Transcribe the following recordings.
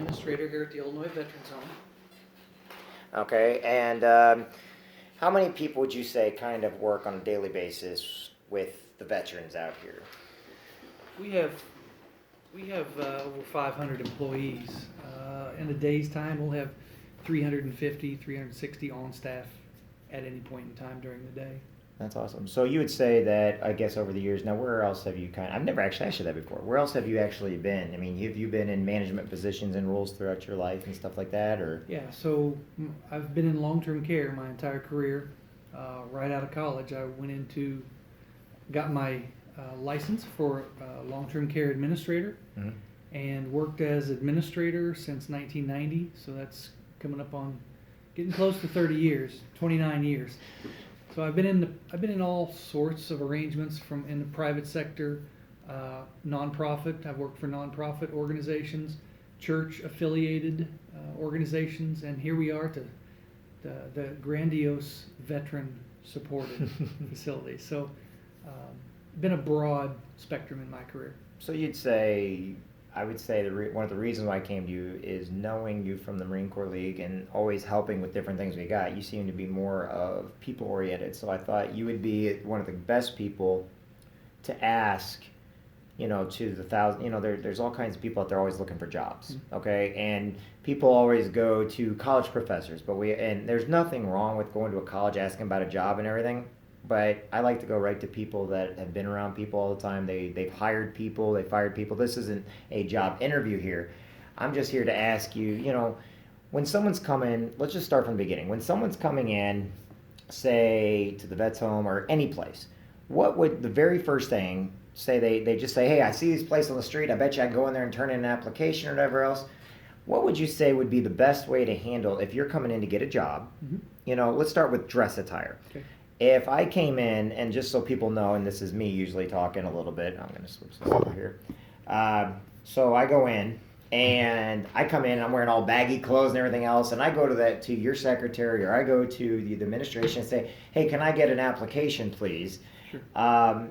administrator here at the Illinois Veterans Home. Okay, and how many people would you say kind of work on a daily basis with the veterans out here? We have over 500 employees. In a day's time, we'll have 350, 360 on staff at any point in time during the day. That's awesome. So you would say that, I guess, over the years, now where else have you I've never actually asked you that before. Where else have you actually been? I mean, have you been in management positions and roles throughout your life and stuff like that, or? Yeah, so I've been in long-term care my entire career. Right out of college, I got my license for long-term care administrator, Mm-hmm. and worked as administrator since 1990. So that's coming up on getting close to 30 years, 29 years. So I've been in all sorts of arrangements in the private sector, nonprofit. I've worked for nonprofit organizations, church affiliated organizations, and here we are to the grandiose veteran supported facility. So been a broad spectrum in my career. So you'd say, I would say one of the reasons why I came to you is knowing you from the Marine Corps League and always helping with different things we got. You seem to be more of people oriented, so I thought you would be one of the best people to ask, to the thousand, there's all kinds of people out there always looking for jobs, okay? And people always go to college professors, and there's nothing wrong with going to a college asking about a job and everything. But I like to go right to people that have been around people all the time. They've hired people, they fired people. This isn't a job interview here. I'm just here to ask you, when someone's coming, let's just start from the beginning. When someone's coming in, say, to the vet's home or any place, what would the very first thing, say they just say, hey, I see this place on the street, I bet you I can go in there and turn in an application or whatever else. What would you say would be the best way to handle if you're coming in to get a job? Mm-hmm. Let's start with dress attire. Okay. If I came in, and just so people know, and this is me usually talking a little bit, I'm going to switch this over here. So I go in, and I come in, I'm wearing all baggy clothes and everything else, and I go to your secretary, or I go to the administration and say, hey, can I get an application, please? Sure.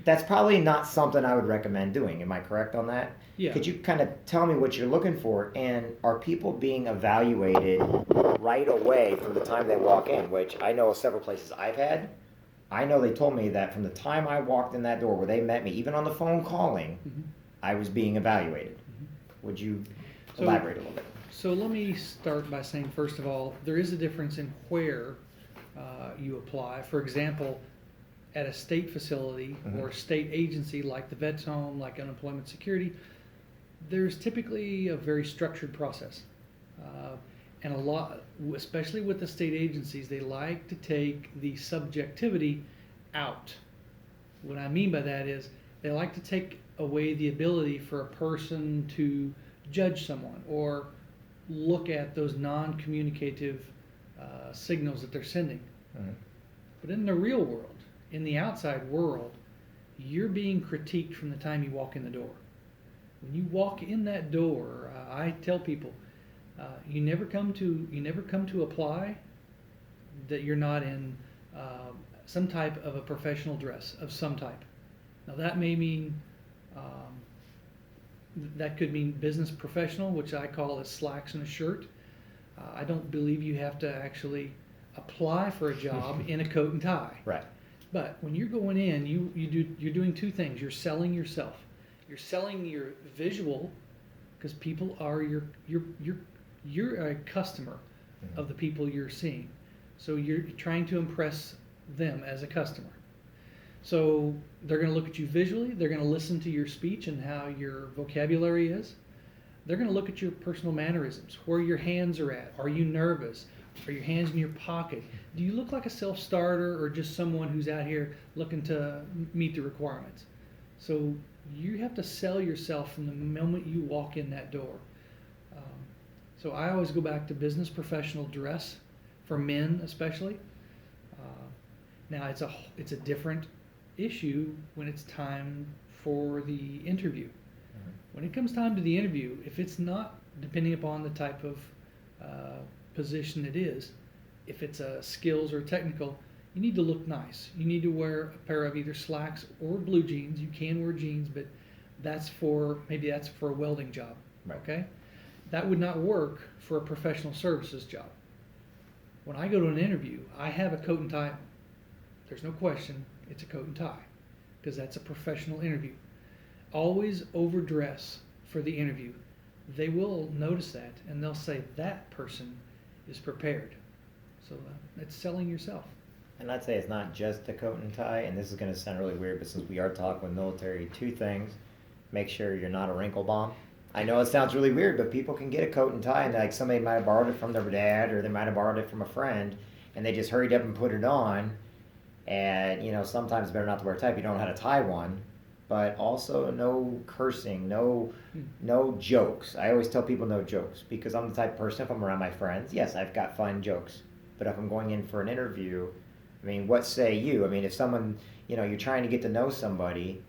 That's probably not something I would recommend doing. Am I correct on that? Yeah. Could you kind of tell me what you're looking for, and are people being evaluated right away from the time they walk in, which I know several places I've had. I know they told me that from the time I walked in that door where they met me, even on the phone calling, Mm-hmm. I was being evaluated. Mm-hmm. Would you elaborate a little bit? So let me start by saying, first of all, there is a difference in where you apply. For example, at a state facility Mm-hmm. or a state agency like the Vets Home, like Unemployment Security, there's typically a very structured process. And a lot, especially with the state agencies, they like to take the subjectivity out. What I mean by that is they like to take away the ability for a person to judge someone or look at those non-communicative signals that they're sending. Mm-hmm. But in the real world, in the outside world, you're being critiqued from the time you walk in the door. When you walk in that door, I tell people, you never come to apply that you're not in some type of a professional dress of some type. Now that may mean that could mean business professional, which I call as slacks and a shirt. I don't believe you have to actually apply for a job in a coat and tie. Right. But when you're going in, you're doing two things. You're selling yourself. You're selling your visual, because people are you're a customer Mm-hmm. of the people you're seeing. So you're trying to impress them as a customer. So they're going to look at you visually. They're going to listen to your speech and how your vocabulary is. They're going to look at your personal mannerisms, where your hands are at. Are you nervous? Are your hands in your pocket? Do you look like a self-starter or just someone who's out here looking to meet the requirements? So you have to sell yourself from the moment you walk in that door. So I always go back to business professional dress for men, especially. Now it's a different issue when it's time for the interview. Mm-hmm. When it comes time to the interview, if it's not, depending upon the type of position it is, if it's a skills or technical, you need to look nice. You need to wear a pair of either slacks or blue jeans. You can wear jeans, but that's for a welding job. Right. Okay. That would not work for a professional services job. When I go to an interview, I have a coat and tie on. There's no question, it's a coat and tie, because that's a professional interview. Always overdress for the interview. They will notice that, and they'll say that person is prepared. So it's selling yourself. And I'd say it's not just a coat and tie, and this is going to sound really weird, but since we are talking with military, two things. Make sure you're not a wrinkle bomb. I know it sounds really weird, but people can get a coat and tie, and like somebody might have borrowed it from their dad, or they might have borrowed it from a friend, and they just hurried up and put it on. And sometimes it's better not to wear a tie if you don't know how to tie one. But also no cursing, no jokes. I always tell people no jokes, because I'm the type of person, if I'm around my friends, yes, I've got fun jokes. But if I'm going in for an interview, I mean, what say you? I mean, if someone, you're trying to get to know somebody,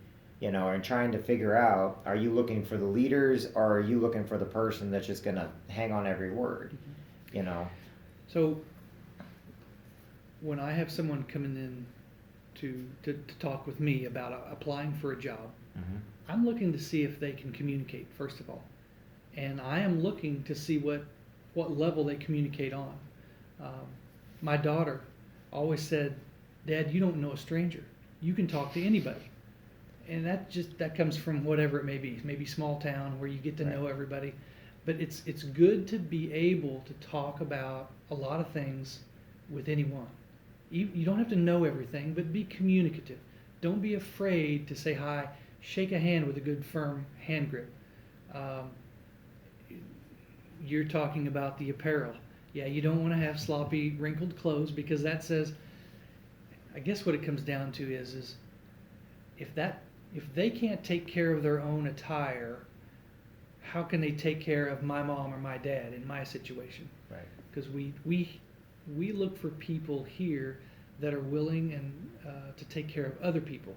and trying to figure out, are you looking for the leaders, or are you looking for the person that's just going to hang on every word, So when I have someone coming in to talk with me about applying for a job, Mm-hmm. I'm looking to see if they can communicate, first of all. And I am looking to see what level they communicate on. My daughter always said, "Dad, you don't know a stranger. You can talk to anybody." And that comes from whatever it may be, maybe small town where you get to know everybody. But it's good to be able to talk about a lot of things with anyone. You don't have to know everything, but be communicative. Don't be afraid to say hi. Shake a hand with a good firm hand grip. You're talking about the apparel. Yeah, you don't want to have sloppy, wrinkled clothes, because that says, I guess what it comes down to is if they can't take care of their own attire, how can they take care of my mom or my dad in my situation? Right. Because we look for people here that are willing and to take care of other people.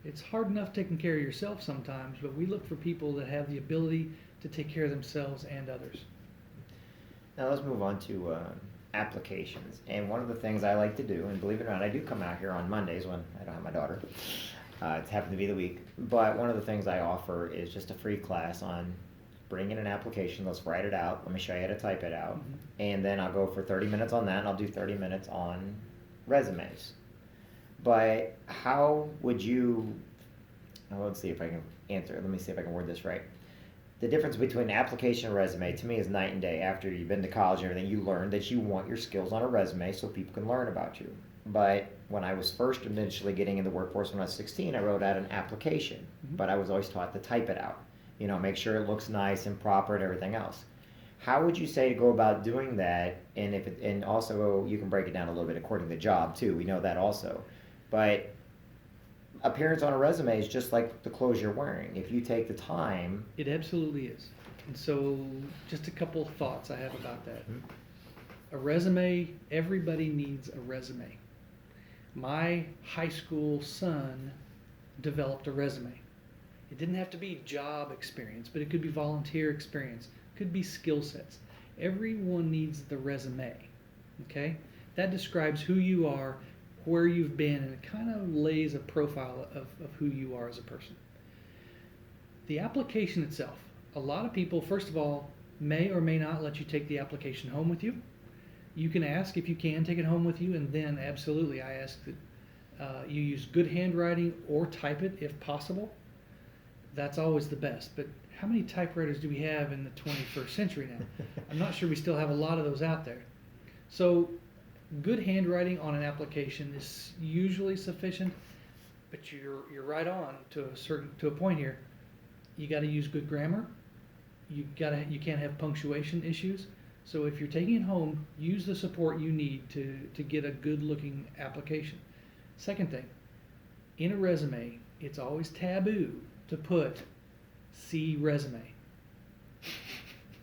It's hard enough taking care of yourself sometimes, but we look for people that have the ability to take care of themselves and others. Now let's move on to applications. And one of the things I like to do, and believe it or not, I do come out here on Mondays when I don't have my daughter. It's happened to be the week. But one of the things I offer is just a free class on bring in an application, let's write it out, let me show you how to type it out. Mm-hmm. And then I'll go for 30 minutes on that, and I'll do 30 minutes on resumes. But how would you, let's see if I can answer, let me see if I can word this right. The difference between an application and a resume to me is night and day. After you've been to college and everything, you learn that you want your skills on a resume so people can learn about you. But when I was first initially getting in the workforce when I was 16, I wrote out an application, mm-hmm. but I was always taught to type it out. Make sure it looks nice and proper and everything else. How would you say to go about doing that? And also you can break it down a little bit according to the job too. We know that also. But appearance on a resume is just like the clothes you're wearing. If you take the time. It absolutely is. And so just a couple thoughts I have about that. Mm-hmm. A resume, everybody needs a resume. My high school son developed a resume. It didn't have to be job experience, but it could be volunteer experience, could be skill sets. Everyone needs the resume, okay? That describes who you are, where you've been, and it kind of lays a profile of who you are as a person. The application itself, a lot of people, first of all, may or may not let you take the application home with you. You can ask if you can take it home with you, and then absolutely I ask that you use good handwriting or type it if possible. That's always the best. But how many typewriters do we have in the 21st century now? I'm not sure we still have a lot of those out there. So good handwriting on an application is usually sufficient, but you're right on to a point here. You got to use good grammar. You can't have punctuation issues. So if you're taking it home, use the support you need to get a good looking application. Second thing, in a resume, it's always taboo to put "see resume."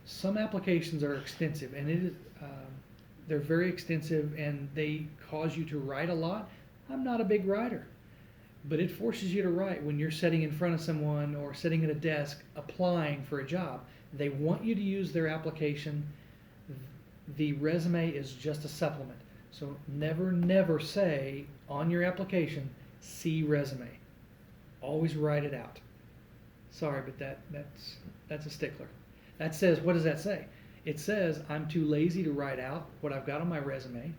Some applications are extensive, and they're very extensive, and they cause you to write a lot. I'm not a big writer, but it forces you to write when you're sitting in front of someone or sitting at a desk applying for a job. They want you to use their application. The resume is just a supplement. So never say on your application, "see resume." Always write it out. Sorry, but that's a stickler. That says, what does that say? It says I'm too lazy to write out what I've got on my resume.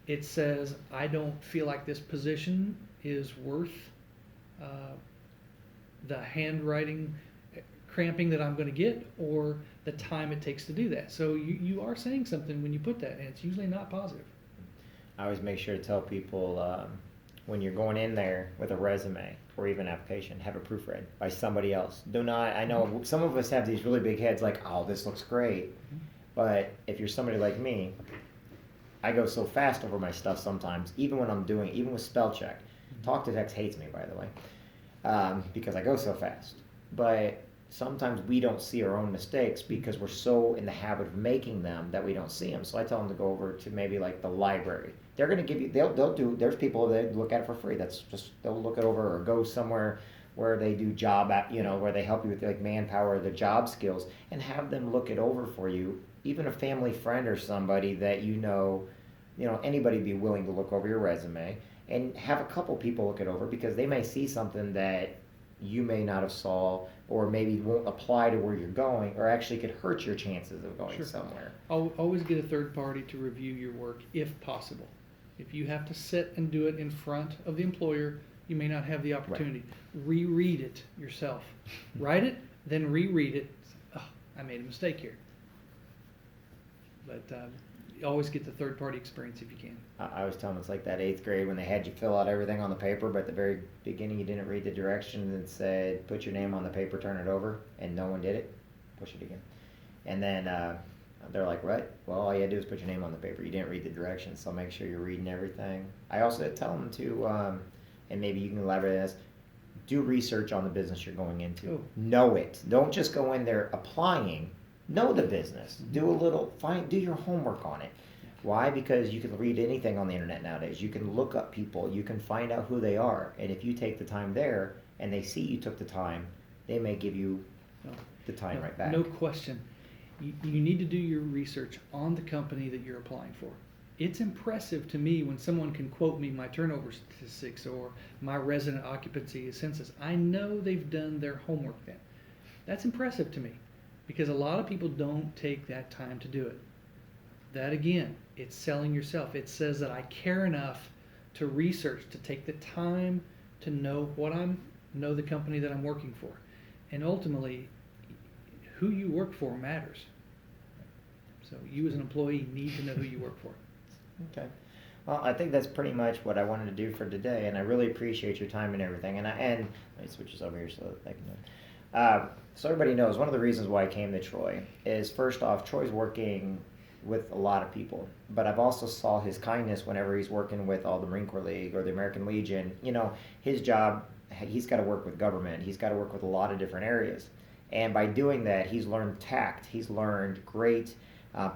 It says I don't feel like this position is worth the handwriting cramping that I'm going to get or the time it takes to do that. So you are saying something when you put that, and it's usually not positive. I always make sure to tell people when you're going in there with a resume or even an application, have it proofread by somebody else. Do not, I know some of us have these really big heads like, oh, this looks great. But if you're somebody like me, I go so fast over my stuff sometimes, even when I'm doing, even with spell check. Talk to Text hates me, by the way, because I go so fast. But sometimes we don't see our own mistakes because we're so in the habit of making them that we don't see them. So I tell them to go over to maybe like the library. They're going to give you, they'll do, there's people that look at it for free. That's just, they'll look it over or go somewhere where they do job, where they help you with like manpower, the job skills, and have them look it over for you. Even a family friend or somebody that anybody be willing to look over your resume, and have a couple people look it over because they may see something that you may not have saw, or maybe won't apply to where you're going, or actually could hurt your chances of going somewhere. Always get a third party to review your work if possible. If you have to sit and do it in front of the employer, you may not have the opportunity. Right. Reread it yourself. Write it, then reread it. Oh, I made a mistake here. But you always get the third party experience if you can. I was telling them it's like that 8th grade when they had you fill out everything on the paper, but at the very beginning you didn't read the directions and said, put your name on the paper, turn it over, and no one did it. Push it again. And then they're like, what? Well, all you had to do is put your name on the paper. You didn't read the directions, so make sure you're reading everything. I also tell them to, and maybe you can elaborate on this, do research on the business you're going into. Oh. Know it. Don't just go in there applying. Know the business. Mm-hmm. Do your homework on it. Why? Because you can read anything on the internet nowadays. You can look up people. You can find out who they are. And if you take the time there and they see you took the time, they may give you the time right back. No question. You need to do your research on the company that you're applying for. It's impressive to me when someone can quote me my turnover statistics or my resident occupancy census. I know they've done their homework then. That's impressive to me because a lot of people don't take that time to do it. That again, it's selling yourself. It says that I care enough to research, to take the time to know know the company that I'm working for. And ultimately, who you work for matters. So you as an employee need to know who you work for. Okay. Well, I think that's pretty much what I wanted to do for today, and I really appreciate your time and everything. And let me switch this over here so that I can do it. So everybody knows one of the reasons why I came to Troy is, first off, Troy's working with a lot of people, but I've also saw his kindness whenever he's working with all the Marine Corps League or the American Legion. His job, he's got to work with government. He's got to work with a lot of different areas. And by doing that, he's learned tact. He's learned great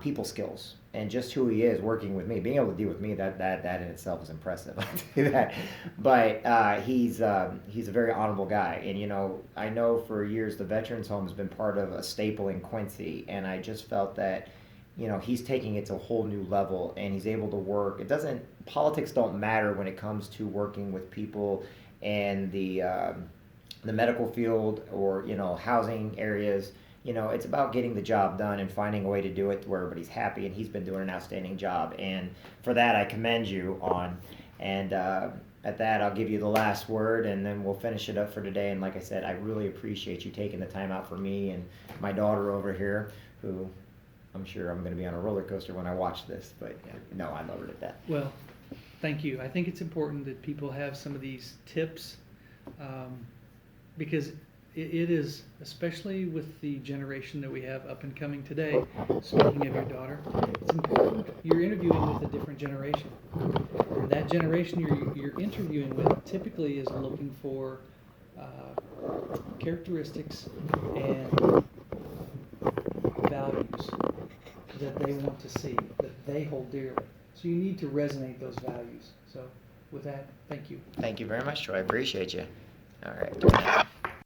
people skills, and just who he is working with me, being able to deal with me, that in itself is impressive. I'll tell you that. But he's a very honorable guy, and I know for years the Veterans Home has been part of a staple in Quincy, and I just felt that he's taking it to a whole new level, and he's able to work. Politics don't matter when it comes to working with people and the medical field or housing areas. It's about getting the job done and finding a way to do it where everybody's happy, and he's been doing an outstanding job, and for that I commend you on. And at that, I'll give you the last word, and then we'll finish it up for today. And like I said, I really appreciate you taking the time out for me and my daughter over here, who I'm sure I'm going to be on a roller coaster when I watch this, but no, I love it at that. Well, thank you. I think it's important that people have some of these tips because it is, especially with the generation that we have up and coming today, speaking of your daughter, it's important. You're interviewing with a different generation. And that generation you're interviewing with typically is looking for characteristics and values that they want to see, that they hold dearly. So you need to resonate those values. So with that, thank you. Thank you very much, Troy. I appreciate you. All right.